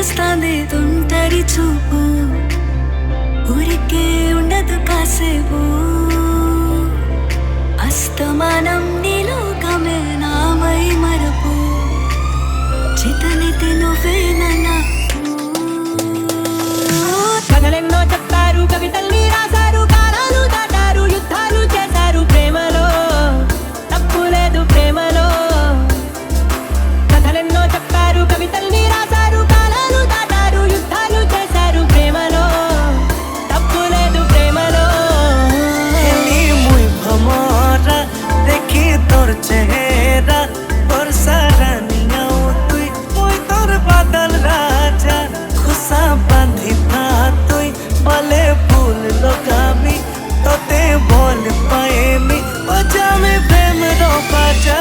చేస్తాంది తుంటరి చూపు ఊరికే ఉండదు కాసేపు అస్తమానం నీలోకమే నామై మరపు చితనితి నువ్వేనన్నా కథలెన్నో చెప్పారు కవితల్ని రాశారు కాలాలు దాటారు యుద్ధాలు చేశారు ప్రేమలో తప్పు లేదు ప్రేమలో కథలెన్నో చెప్పారు కవితల్ని రాశారు కాలాలు దాటారు యుద్ధాలు చేశారు ప్రేమలో తప్పు లేదు ప్రేమలో मुई भमरा देखी तोर चेहरा बरसा रानिया तुई मुई तोर बादल राजा खुशा बांधी था तुई भले फूल लगामी तोते बोल पाएमी बजा में प्रेम रो बाजा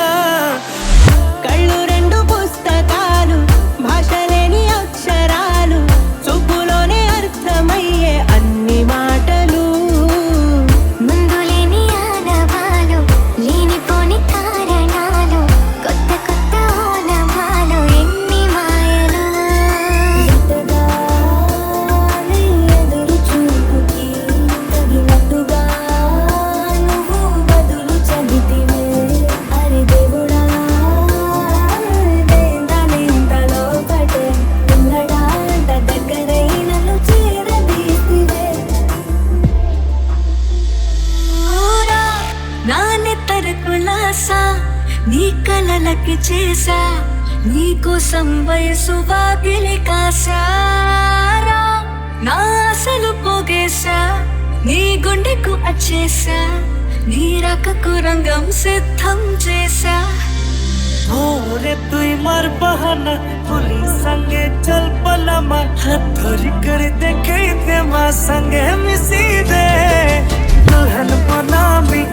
కళ్ళు రెండు పుస్తకాలు భాషలేని అక్షరాలు చూపులోనే అర్థమయ్యే అన్ని మాటలు ముందులేని ఆనవాలు లేనిపోని కారణాలు కొత్త కొత్త ఓనమాలు ఎన్ని మాయలు ఎంతగానే ఎదురు చూపుకి తగినట్టుగా నువ్వు బదులు చెబితివే అరే దేవుడా దేంతలో పటే ఉన్నడాంట దగ్గరై నన్ను చేరదీసివే ఊరా నాన్నెత్తర కులాసా నీ కలలకి చేసా నీకోసం వయసు వాకిలి కాసారా నా అసలు పోగేశా నీ గుండెకు అచ్చేసా నీ రకకు రంగం సిద్ధం చేసా रे तुई मार बहाना पुलिस संगे चल पलामा हाथ धरी कर देखे ते माँ संगे मिसी दे दुल्हन बनामी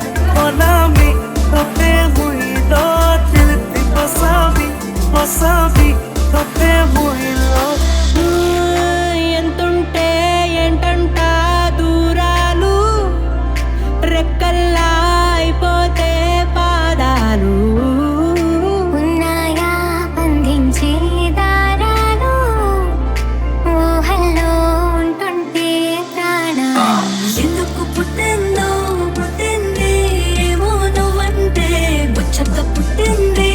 तोते हुई लो दिल ती बसावी तोते हुई लो ఎంతుంటే ఏంటంట దూరాలు రెక్కల్లా అయిపోతే పాదాలు ఉన్నాయా బంధించే దారాలు ఊహల్లో ఉంటుంటే ప్రాణాలు ఎందుకు పుట్టిందో పుట్టింది ఏమో నువ్వంటే ముచ్చట పుట్టింది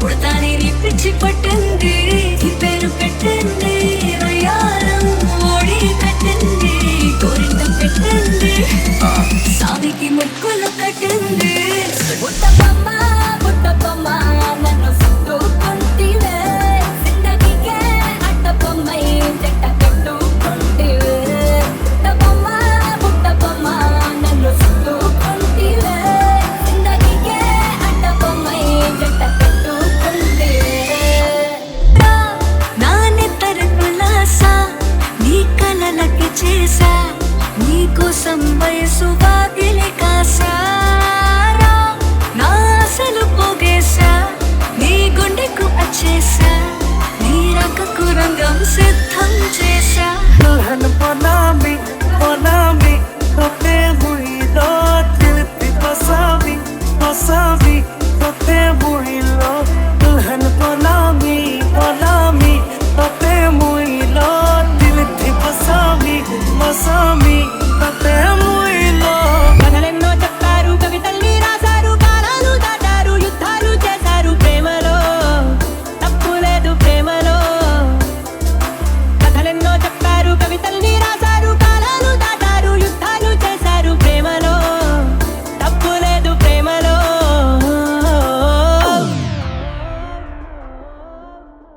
పుడతాని నీ పిచ్చి పట్టింది ఈ పేరు పెట్టింది రయారం ఓడి కట్టింది కోరిక పెట్టింది సామికి ముక్కులు కట్టింది పుట్టపమ్మ నన్ను చుట్టుకుంటివే జిందగీకే అట్టపమ్మై జట్ట కట్టుకుంటివే పుట్టపమ్మ నన్ను చుట్టుకుంటివే జిందగీకే అట్టపమ్మై జట్ట కట్టుకుంటివే నాన్నెత్తర కులాసా నీ కలలకి చేసా నీకోసం వయసు వాకిలి కాసారా నా అసలు పోగేశా నీ గుండెకు అచ్చేసా నీ రకకు రంగం సిద్ధం చే